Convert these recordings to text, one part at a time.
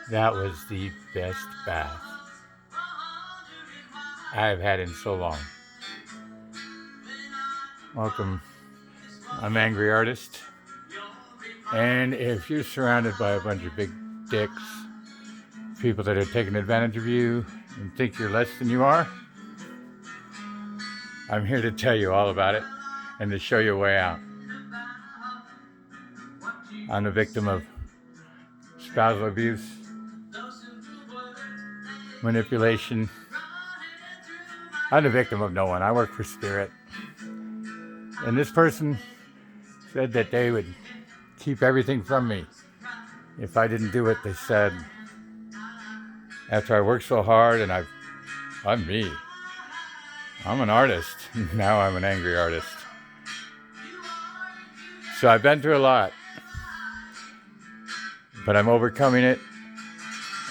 That was the best bath I've had in so long. Welcome. I'm Angry Artist. And if you're surrounded by a bunch of big dicks, people that are taking advantage of you and think you're less than you are, I'm here to tell you all about it and to show you a way out. I'm a victim of spousal abuse, manipulation. I'm the victim of no one. I work for spirit. And this person said that they would keep everything from me if I didn't do what they said. After I worked so hard, and I'm me. I'm an artist. Now I'm an angry artist. So I've been through a lot, but I'm overcoming it,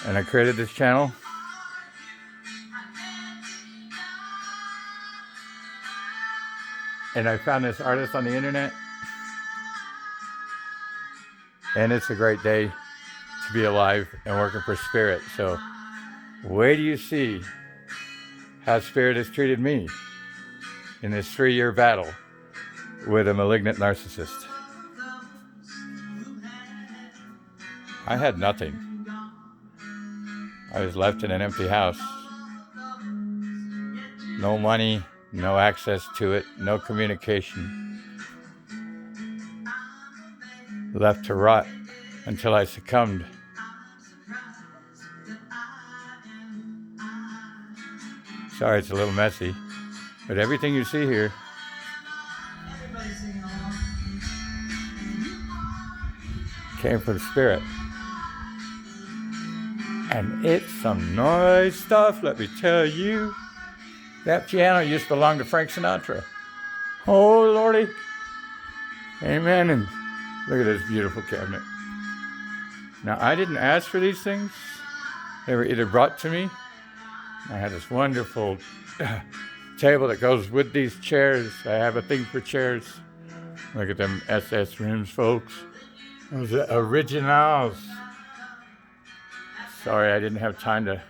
and I created this channel. And I found this artist on the internet, and it's a great day to be alive and working for spirit. So wait till you see how spirit has treated me in this 3-year battle with a malignant narcissist. I had nothing. I was left in an empty house. No money, no access to it, no communication. Left to rot until I succumbed. Sorry, it's a little messy, but everything you see here came from spirit. And it's some nice stuff, let me tell you. That piano used to belong to Frank Sinatra. Oh, Lordy. Amen. And look at this beautiful cabinet. Now, I didn't ask for these things. They were either brought to me. I had this wonderful table that goes with these chairs. I have a thing for chairs. Look at them SS rims, folks. Those are originals. Sorry, I didn't have time to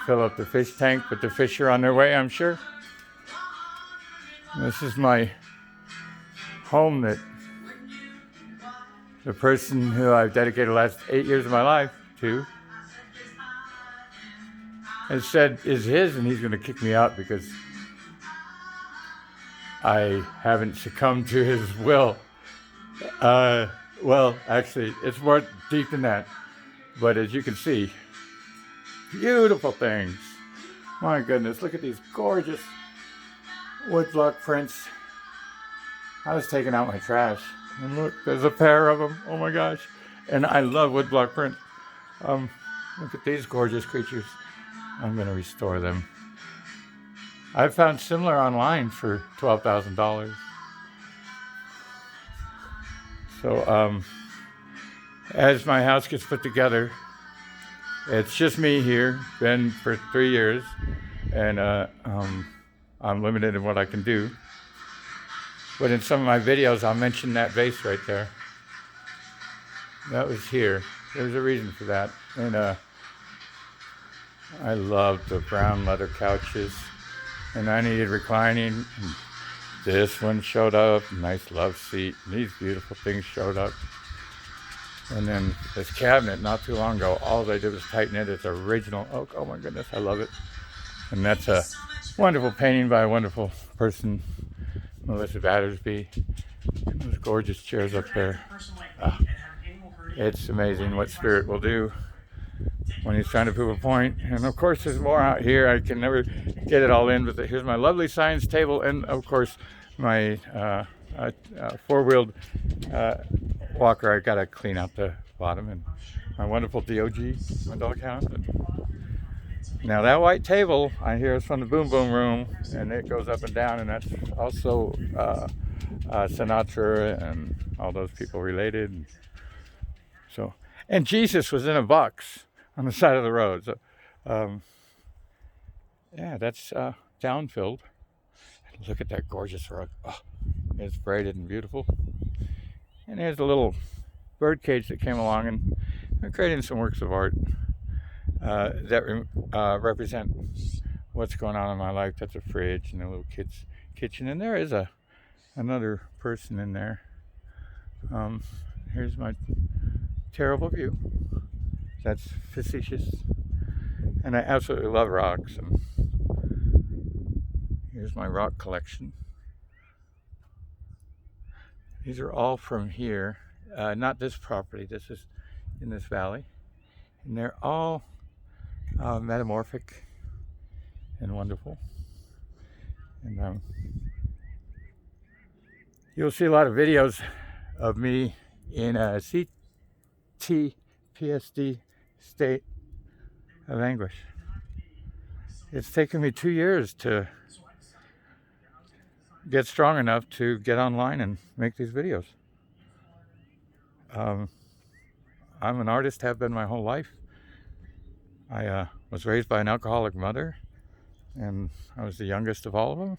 fill up the fish tank, but the fish are on their way, I'm sure. This is my home that the person who I've dedicated the last 8 years of my life to has said is his, and he's going to kick me out because I haven't succumbed to his will. Well, actually, it's more deep than that. But as you can see, beautiful things. My goodness, look at these gorgeous woodblock prints. I was taking out my trash, and look, there's a pair of them. Oh my gosh. And I love woodblock print. Look at these gorgeous creatures. I'm going to restore them. I found similar online for $12,000. So, as my house gets put together, it's just me here, been for 3 years, and I'm limited in what I can do. But in some of my videos, I'll mention that vase right there. That was here. There's a reason for that. And I love the brown leather couches, and I needed reclining. This one showed up, nice love seat. These beautiful things showed up. And then this cabinet, not too long ago, all they did was tighten it. It's original oak. Oh my goodness, I love it. And that's a wonderful painting by a wonderful person, Melissa Battersby. And those gorgeous chairs up there. It's amazing what spirit will do when he's trying to prove a point. And of course, there's more out here. I can never get it all in, but here's my lovely science table, and of course, my four-wheeled walker. I gotta clean out the bottom, and my wonderful DOG, my dog house. Now that white table I hear is from the Boom Boom Room, and it goes up and down, and that's also Sinatra and all those people related. So, and Jesus was in a box on the side of the road. So, yeah, that's downfilled. Look at that gorgeous rug. Oh, it's braided and beautiful. And here's a little birdcage that came along, and I'm creating some works of art that represent what's going on in my life. That's a fridge and a little kid's kitchen, and there is another person in there. Here's my terrible view. That's facetious, and I absolutely love rocks. And here's my rock collection. These are all from here, not this property. This is in this valley, and they're all metamorphic and wonderful. And you'll see a lot of videos of me in a CTPSD state of anguish. It's taken me 2 years to get strong enough to get online and make these videos. I'm an artist, have been my whole life. I was raised by an alcoholic mother, and I was the youngest of all of them.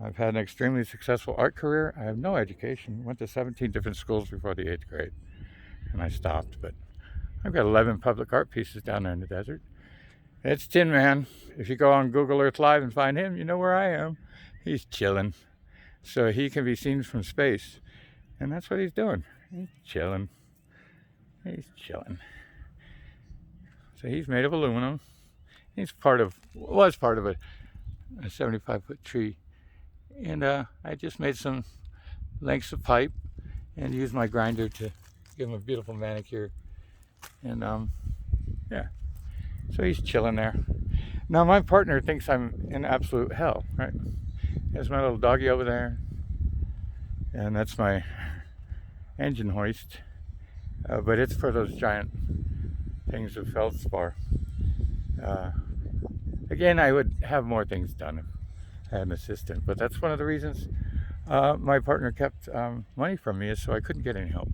I've had an extremely successful art career. I have no education. Went to 17 different schools before the 8th grade, and I stopped. But I've got 11 public art pieces down there in the desert. It's Tin Man. If you go on Google Earth Live and find him, you know where I am. He's chilling. So he can be seen from space. And that's what he's doing. He's chilling. He's chilling. So he's made of aluminum. He's was part of a 75-foot tree. And I just made some lengths of pipe and used my grinder to give him a beautiful manicure. And yeah, so he's chilling there. Now my partner thinks I'm in absolute hell, right? There's my little doggy over there, and that's my engine hoist. But it's for those giant things of feldspar. Again, I would have more things done if I had an assistant, but that's one of the reasons my partner kept money from me, is so I couldn't get any help.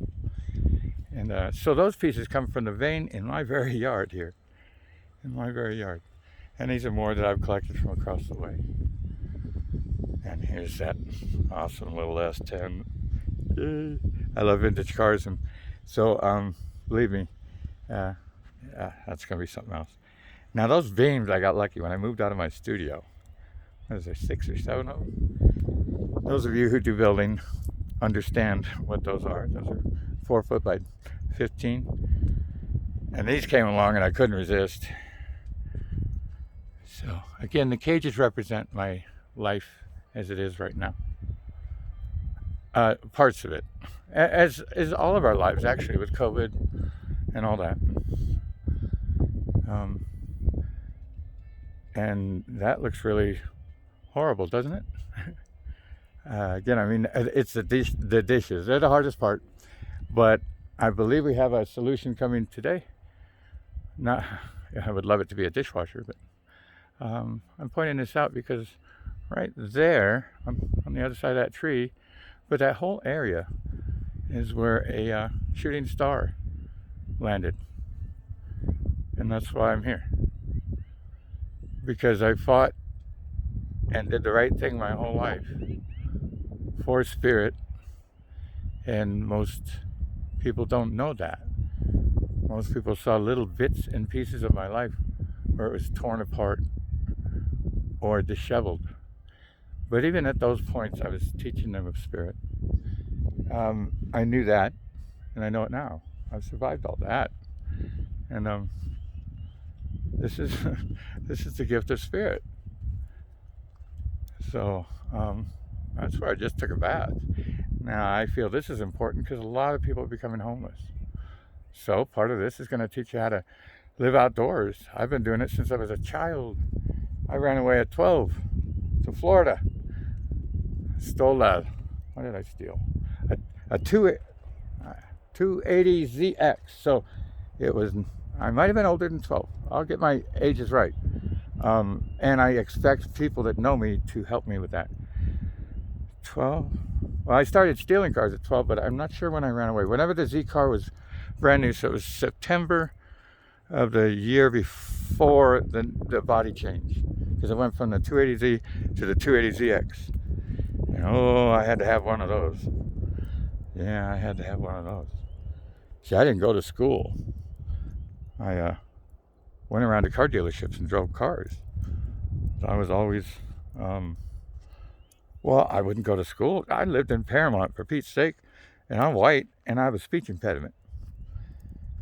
And so those pieces come from the vein in my very yard here, in my very yard. And these are more that I've collected from across the way. And here's that awesome little S10. Yay. I love vintage cars, and so believe me, that's gonna be something else. Now those beams, I got lucky when I moved out of my studio. What is there, 6 or 7 of them? Those of you who do building understand what those are. Those are 4 foot by 15. And these came along and I couldn't resist. So again, the cages represent my life as it is right now. Parts of it. As is all of our lives, actually, with COVID and all that. And that looks really horrible, doesn't it? Again, I mean, it's the dishes. They're the hardest part. But I believe we have a solution coming today. I would love it to be a dishwasher, but I'm pointing this out because right there, on the other side of that tree, but that whole area is where a shooting star landed. And that's why I'm here. Because I fought and did the right thing my whole life for spirit, and most people don't know that. Most people saw little bits and pieces of my life where it was torn apart or disheveled. But even at those points, I was teaching them of spirit. I knew that, and I know it now. I've survived all that, and this is this is the gift of spirit. So that's where I just took a bath. Now I feel this is important because a lot of people are becoming homeless. So part of this is going to teach you how to live outdoors. I've been doing it since I was a child. I ran away at 12 to Florida. Stole that. What did I steal? A 280ZX. So it was, I might have been older than 12. I'll get my ages right. And I expect people that know me to help me with that. 12? Well, I started stealing cars at 12, but I'm not sure when I ran away. Whenever the Z car was brand new, so it was September of the year before the body change. Because it went from the 280Z to the 280ZX. And oh, I had to have one of those. Yeah, I had to have one of those. See, I didn't go to school. I went around to car dealerships and drove cars. So I was always, well, I wouldn't go to school. I lived in Paramount, for Pete's sake, and I'm white, and I have a speech impediment.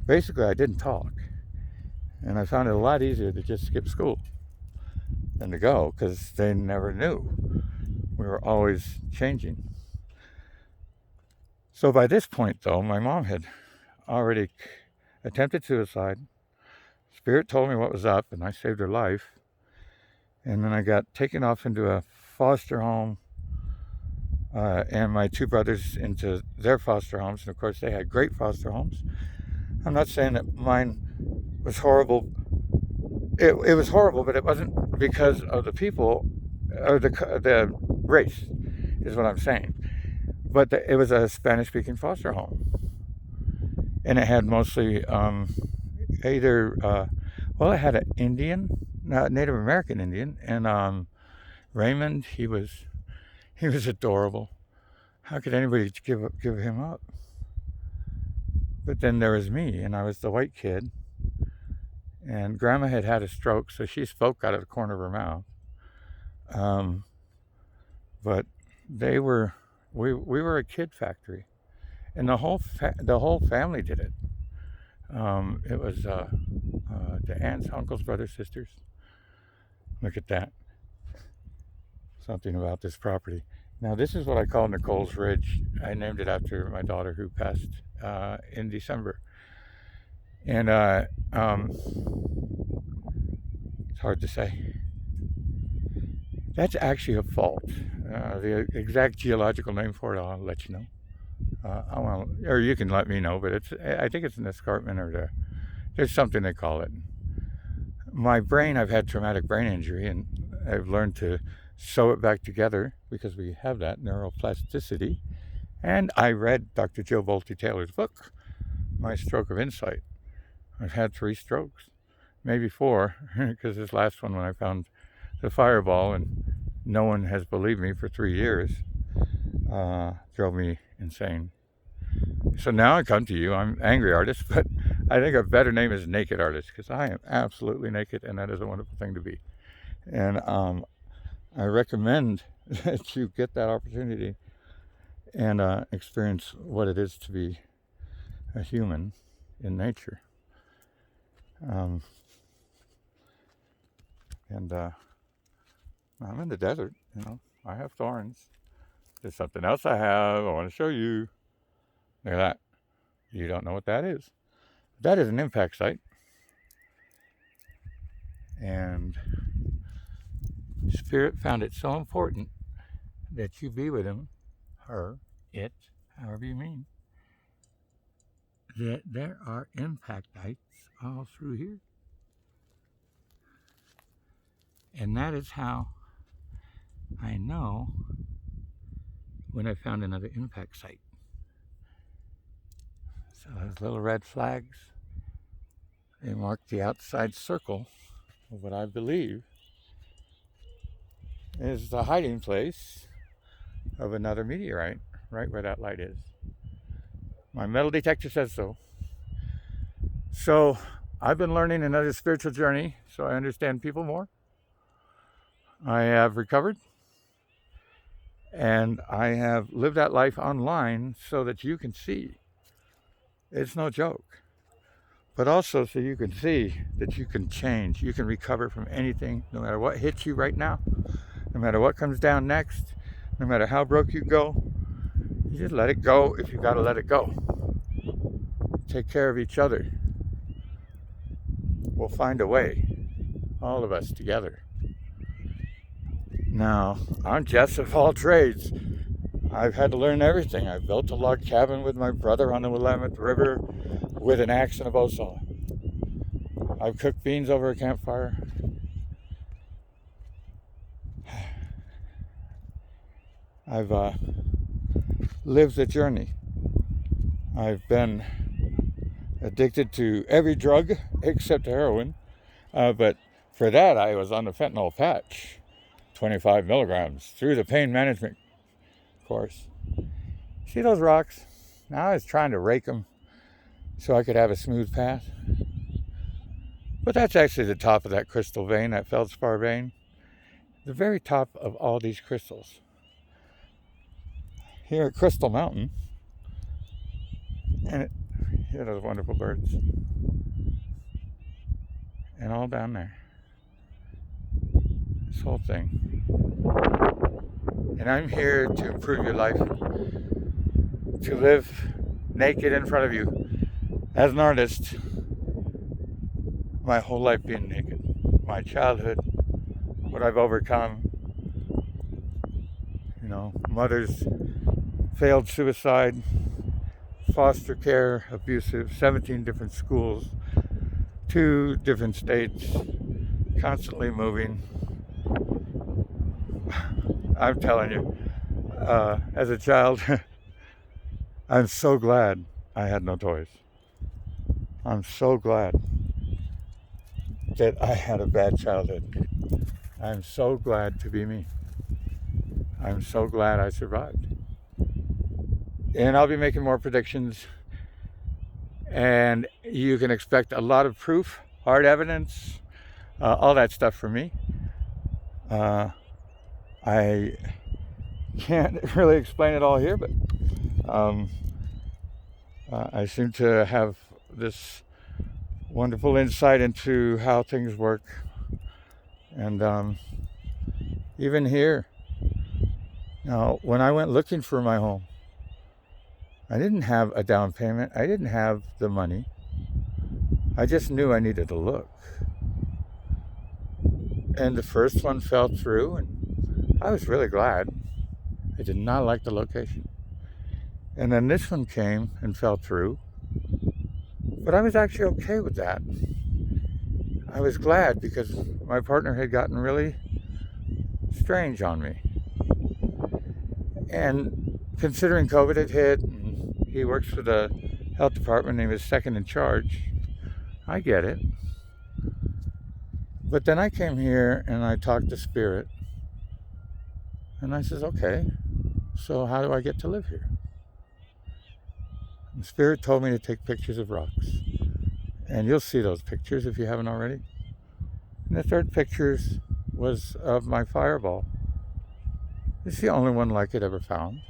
Basically, I didn't talk. And I found it a lot easier to just skip school than to go, because they never knew. We were always changing. So by this point, though, my mom had already attempted suicide. Spirit told me what was up, and I saved her life. And then I got taken off into a foster home, and my two brothers into their foster homes. And of course, they had great foster homes. I'm not saying that mine was horrible. It was horrible, but it wasn't because of the people or the race, is what I'm saying. But it was a Spanish-speaking foster home, and it had mostly either well, it had an Indian, Native American Indian, and Raymond. He was adorable. How could anybody give him up? But then there was me, and I was the white kid. And Grandma had a stroke, so she spoke out of the corner of her mouth. But we were a kid factory, and the whole family did it. It was the aunts, uncles, brothers, sisters. Look at that. Something about this property. Now, this is what I call Nicole's Ridge. I named it after my daughter, who passed in December. And it's hard to say. That's actually a fault. The exact geological name for it, I'll let you know. Or you can let me know, but I think it's an escarpment, or there's something they call it. My brain, I've had traumatic brain injury, and I've learned to sew it back together because we have that neuroplasticity. And I read Dr. Joe Bolte Taylor's book, My Stroke of Insight. I've had 3 strokes, maybe 4, because this last one, when I found the fireball, and no one has believed me for 3 years, drove me insane. So now I come to you. I'm Angry Artist, but I think a better name is Naked Artist, because I am absolutely naked, and that is a wonderful thing to be. And I recommend that you get that opportunity and experience what it is to be a human in nature. And I'm in the desert, I have thorns. There's something else I want to show you. Look at that. You don't know what that is. That is an impact site. And Spirit found it so important that you be with him, her, it, however you mean, that there are impact sites all through here. And that is how I know when I found another impact site. So those little red flags, they mark the outside circle of what I believe is the hiding place of another meteorite, right where that light is. My metal detector says so. So I've been learning another spiritual journey, so I understand people more. I have recovered, and I have lived that life online so that you can see it's no joke, but also so you can see that you can change, you can recover from anything, no matter what hits you right now, no matter what comes down next, no matter how broke you go. You just let it go if you got to let it go. Take care of each other. We'll find a way, all of us together. Now, I'm Jess of all trades. I've had to learn everything. I built a log cabin with my brother on the Willamette River with an axe and a bow saw. I've cooked beans over a campfire. I've lived the journey. I've been addicted to every drug except heroin, but for that I was on the fentanyl patch, 25 milligrams, through the pain management course. See those rocks? Now I was trying to rake them, so I could have a smooth path. But that's actually the top of that crystal vein, that feldspar vein. The very top of all these crystals. Here at Crystal Mountain, and here are those wonderful birds. And all down there. This whole thing. And I'm here to improve your life. To live naked in front of you. As an artist, my whole life being naked. My childhood, what I've overcome. You know, mother's failed suicide, foster care, abusive, 17 different schools, 2 different states, constantly moving. I'm telling you, as a child, I'm so glad I had no toys. I'm so glad that I had a bad childhood. I'm so glad to be me. I'm so glad I survived. And I'll be making more predictions. And you can expect a lot of proof, hard evidence, all that stuff from me. I can't really explain it all here, but I seem to have this wonderful insight into how things work. And even here, now, when I went looking for my home, I didn't have a down payment. I didn't have the money. I just knew I needed to look. And the first one fell through, and I was really glad. I did not like the location. And then this one came and fell through. But I was actually okay with that. I was glad because my partner had gotten really strange on me. And considering COVID had hit, and he works for the health department and he was second in charge, I get it. But then I came here and I talked to Spirit. And I says, okay, so how do I get to live here? And Spirit told me to take pictures of rocks. And you'll see those pictures if you haven't already. And the third picture was of my fireball. It's the only one like it ever found.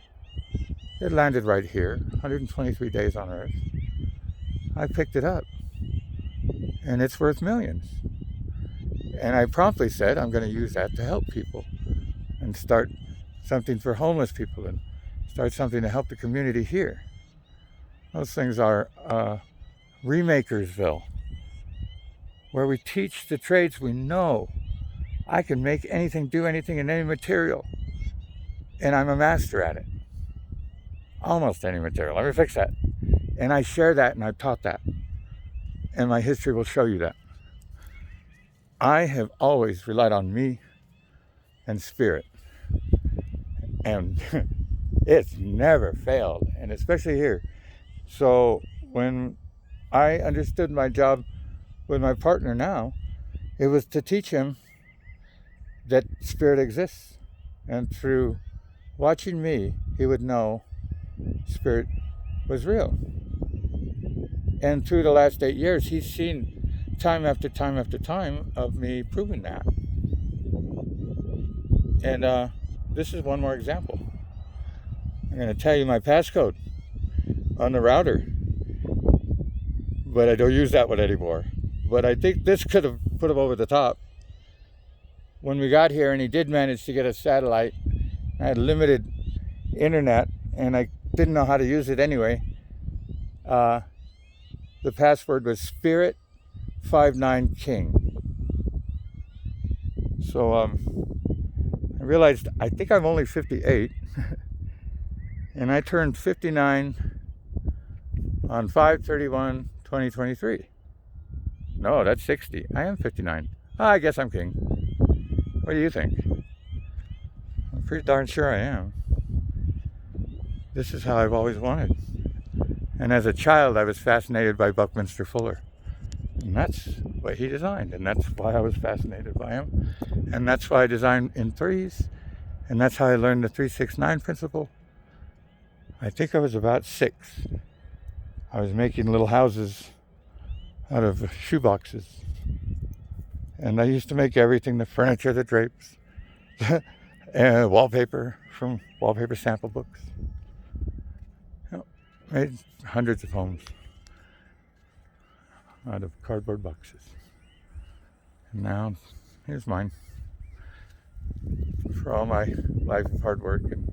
It landed right here, 123 days on Earth. I picked it up. And it's worth millions. And I promptly said I'm going to use that to help people. And start something for homeless people. And start something to help the community here. Those things are Remakersville, where we teach the trades we know. I can make anything, do anything in any material, and I'm a master at it. Almost any material. Let me fix that. And I share that, and I've taught that. And my history will show you that. I have always relied on me and Spirit. And it's never failed, and especially here. So when I understood my job with my partner now, it was to teach him that Spirit exists. And through watching me, he would know Spirit was real. And through the last 8 years, he's seen time after time after time of me proving that. And this is one more example. I'm going to tell you my passcode on the router. But I don't use that one anymore. But I think this could have put him over the top. When we got here and he did manage to get a satellite, I had limited internet and I didn't know how to use it anyway. The password was Spirit59King. So I realized I think I'm only 58 and I turned 59 on 5/31/2023. No, that's 60. I am 59. I guess I'm king. What do you think? I'm pretty darn sure I am. This is how I've always wanted. And as a child, I was fascinated by Buckminster Fuller. And that's what he designed. And that's why I was fascinated by him. And that's why I designed in threes. And that's how I learned the 369 principle. I think I was about 6. I was making little houses out of shoe boxes. And I used to make everything, the furniture, the drapes, and wallpaper from wallpaper sample books. Made hundreds of homes out of cardboard boxes. And now, here's mine. For all my life of hard work. And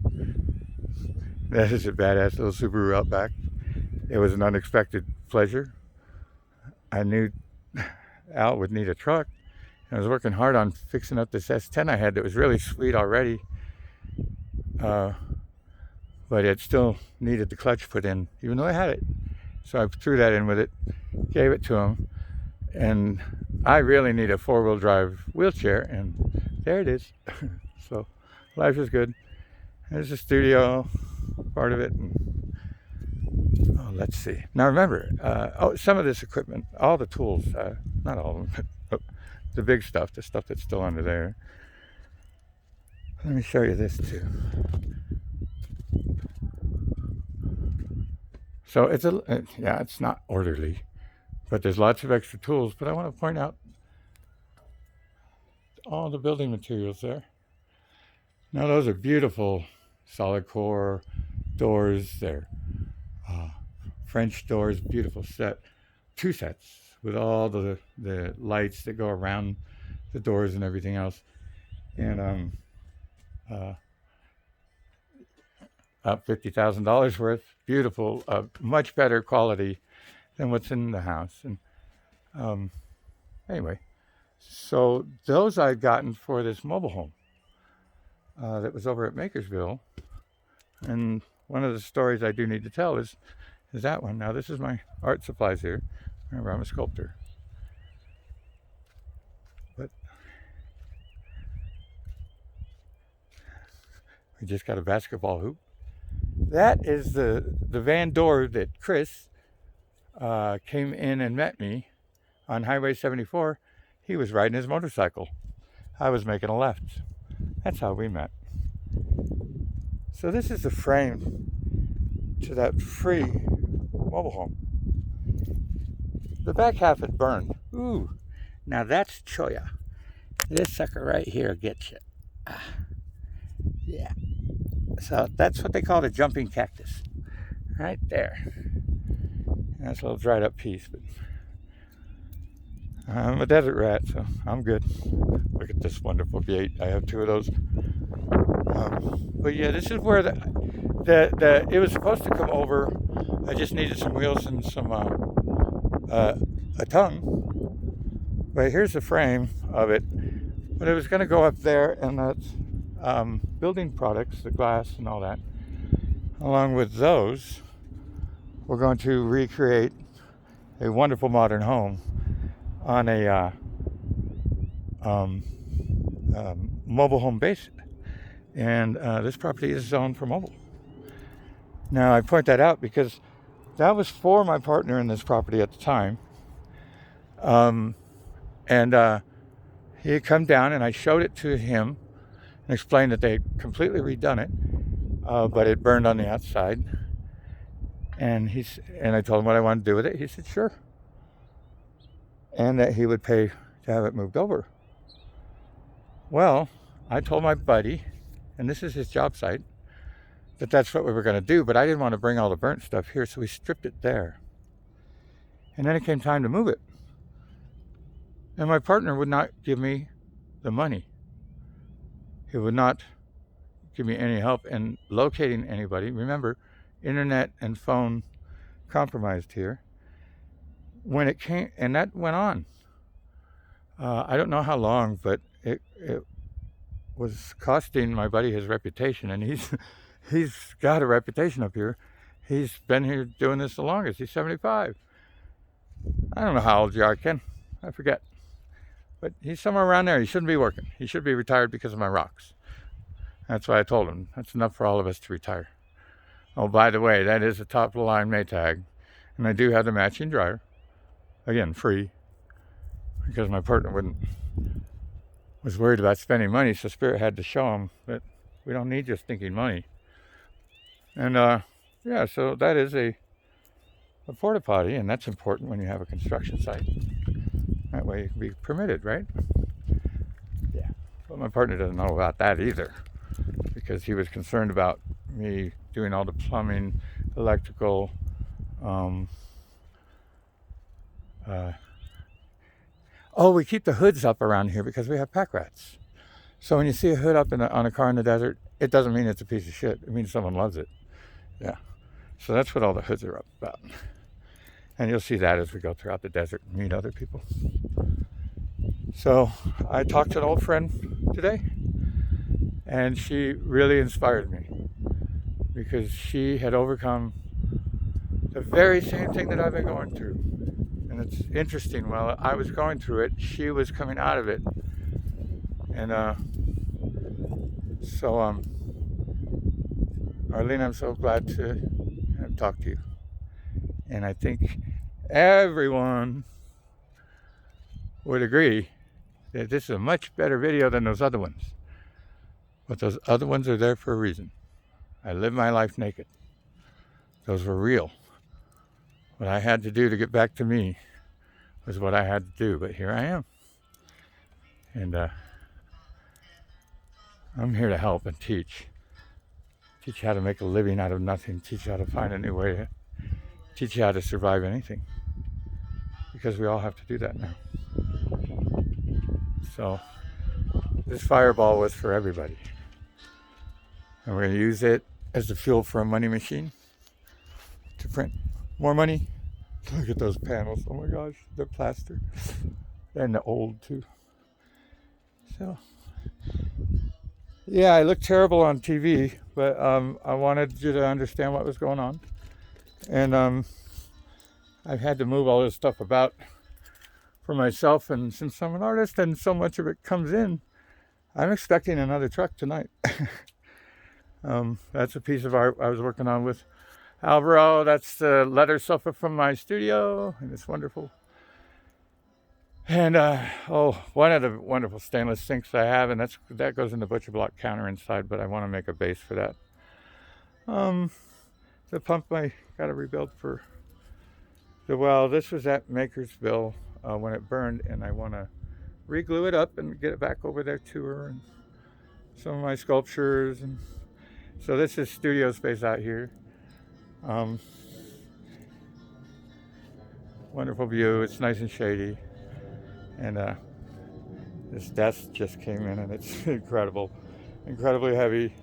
that is a badass little Subaru Outback. It was an unexpected pleasure. I knew Al would need a truck. I was working hard on fixing up this S10 I had that was really sweet already. But it still needed the clutch put in, even though I had it. So I threw that in with it, gave it to him, and I really need a four-wheel drive wheelchair, and there it is. So life is good. There's the studio, part of it. And, let's see. Now remember, some of this equipment, all the tools, not all of them, but the big stuff, the stuff that's still under there. Let me show you this too. So it's not orderly, but there's lots of extra tools. But I want to point out all the building materials there. Now those are beautiful solid core doors. They're French doors, beautiful set, 2 sets with all the lights that go around the doors and everything else. And about $50,000 worth. Beautiful, much better quality than what's in the house. And anyway, so those I'd gotten for this mobile home that was over at Makersville. And one of the stories I do need to tell is that one. Now this is my art supplies here. Remember, I'm a sculptor. But we just got a basketball hoop. That is the van door that Chris came in and met me on Highway 74. He was riding his motorcycle. I was making a left. That's how we met. So this is the frame to that free mobile home. The back half had burned. Ooh, now that's choya. This sucker right here gets you. Yeah. So that's what they call the jumping cactus, right there. That's a little dried up piece, but I'm a desert rat, so I'm good. Look at this wonderful V8. I have 2 of those. But yeah, this is where it was supposed to come over. I just needed some wheels and some a tongue. But here's the frame of it. But it was going to go up there, and that's building products, the glass and all that. Along with those, we're going to recreate a wonderful modern home on a mobile home base. And this property is zoned for mobile. Now I point that out because that was for my partner in this property at the time. And he had come down and I showed it to him and explained that they had completely redone it, but it burned on the outside. And I told him what I wanted to do with it. He said, sure. And that he would pay to have it moved over. Well, I told my buddy, and this is his job site, that that's what we were going to do, but I didn't want to bring all the burnt stuff here, so we stripped it there. And then it came time to move it. And my partner would not give me the money. He would not give me any help in locating anybody. Remember, internet and phone compromised here. When it came, and that went on. I don't know how long, but it was costing my buddy his reputation, and he's got a reputation up here. He's been here doing this the longest. He's 75. I don't know how old you are, Ken. I forget. But he's somewhere around there. He shouldn't be working. He should be retired because of my rocks. That's why I told him. That's enough for all of us to retire. Oh, by the way, that is a top-of-the-line Maytag. And I do have the matching dryer. Again, free. Because my partner was worried about spending money, so Spirit had to show him that we don't need your stinking money. And, yeah, so that is a a porta potty, and that's important when you have a construction site. That way you can be permitted, right? Yeah. But my partner doesn't know about that either, because he was concerned about me doing all the plumbing, electrical, we keep the hoods up around here because we have pack rats. So when you see a hood up on a car in the desert, it doesn't mean it's a piece of shit. It means someone loves it. Yeah. So that's what all the hoods are up about. And you'll see that as we go throughout the desert and meet other people. So I talked to an old friend today, and she really inspired me because she had overcome the very same thing that I've been going through. And it's interesting, while I was going through it, she was coming out of it. And Arlene, I'm so glad to have talked to you. And I think everyone would agree that this is a much better video than those other ones. But those other ones are there for a reason. I lived my life naked. Those were real. What I had to do to get back to me was what I had to do. But here I am. And I'm here to help and teach. Teach you how to make a living out of nothing. Teach you how to find a new way. Teach you how to survive anything. Because we all have to do that now. So this fireball was for everybody. And we're going to use it as the fuel for a money machine to print more money. Look at those panels. Oh my gosh, they're plaster. And they're old too. So, yeah, I look terrible on TV, but I wanted you to understand what was going on. And I've had to move all this stuff about for myself, and since I'm an artist and so much of it comes in, I'm expecting another truck tonight. That's a piece of art I was working on with Alvaro. That's the leather sofa from my studio, and it's wonderful. And one of the wonderful stainless sinks I have, and that goes in the butcher block counter inside, but I want to make a base for that. The pump I got to rebuild for the well. This was at Makersville when it burned, and I want to re-glue it up and get it back over there to her, and some of my sculptures. And so this is studio space out here. Wonderful view. It's nice and shady. And this desk just came in, and it's incredibly heavy.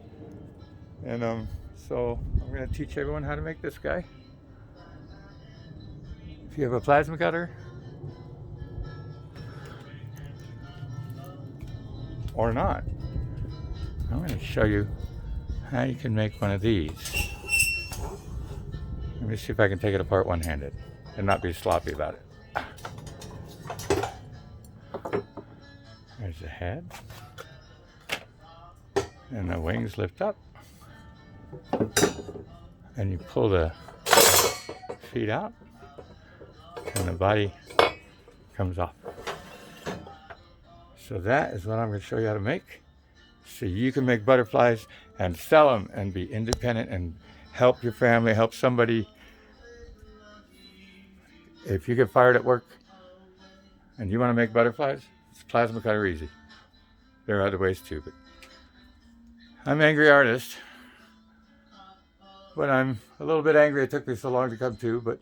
And so I'm going to teach everyone how to make this guy. If you have a plasma cutter, or not, I'm going to show you how you can make one of these. Let me see if I can take it apart one-handed and not be sloppy about it. There's the head, and the wings lift up, and you pull the feet out, and the body comes off. So that is what I'm going to show you how to make, so you can make butterflies and sell them and be independent and help your family, help somebody. If you get fired at work and you want to make butterflies, it's plasma cutter easy. There are other ways too, but I'm an angry artist. But I'm a little bit angry it took me so long to come to, but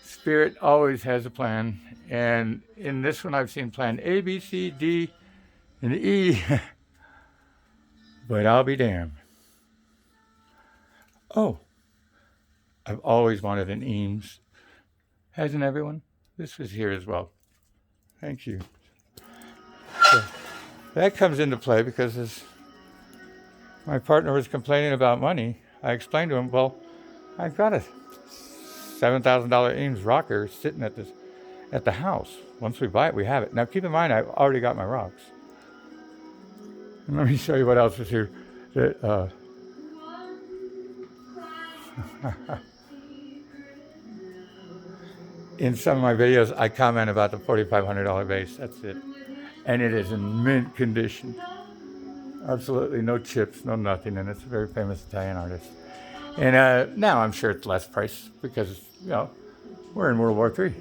Spirit always has a plan. And in this one I've seen plan A, B, C, D, and E. But I'll be damned. Oh, I've always wanted an Eames. Hasn't everyone? This was here as well. Thank you. So that comes into play because as my partner was complaining about money, I explained to him, well, I've got a $7,000 Eames rocker sitting at the house. Once we buy it, we have it. Now keep in mind, I've already got my rocks. And let me show you what else is here. In some of my videos, I comment about the $4,500 base. That's it. And it is in mint condition. Absolutely no chips, no nothing. And it's a very famous Italian artist. And now I'm sure it's less price because, we're in World War III.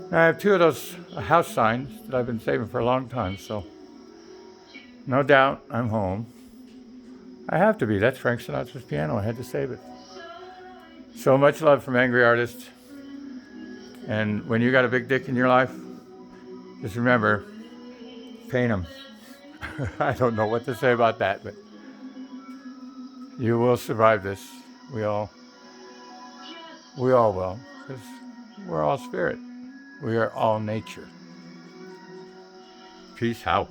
And I have two of those house signs that I've been saving for a long time, so no doubt I'm home. I have to be. That's Frank Sinatra's piano. I had to save it. So much love from Angry Artist. And when you got a big dick in your life, just remember, paint them. I don't know what to say about that, but you will survive this. We all will, because we're all spirit. We are all nature. Peace out.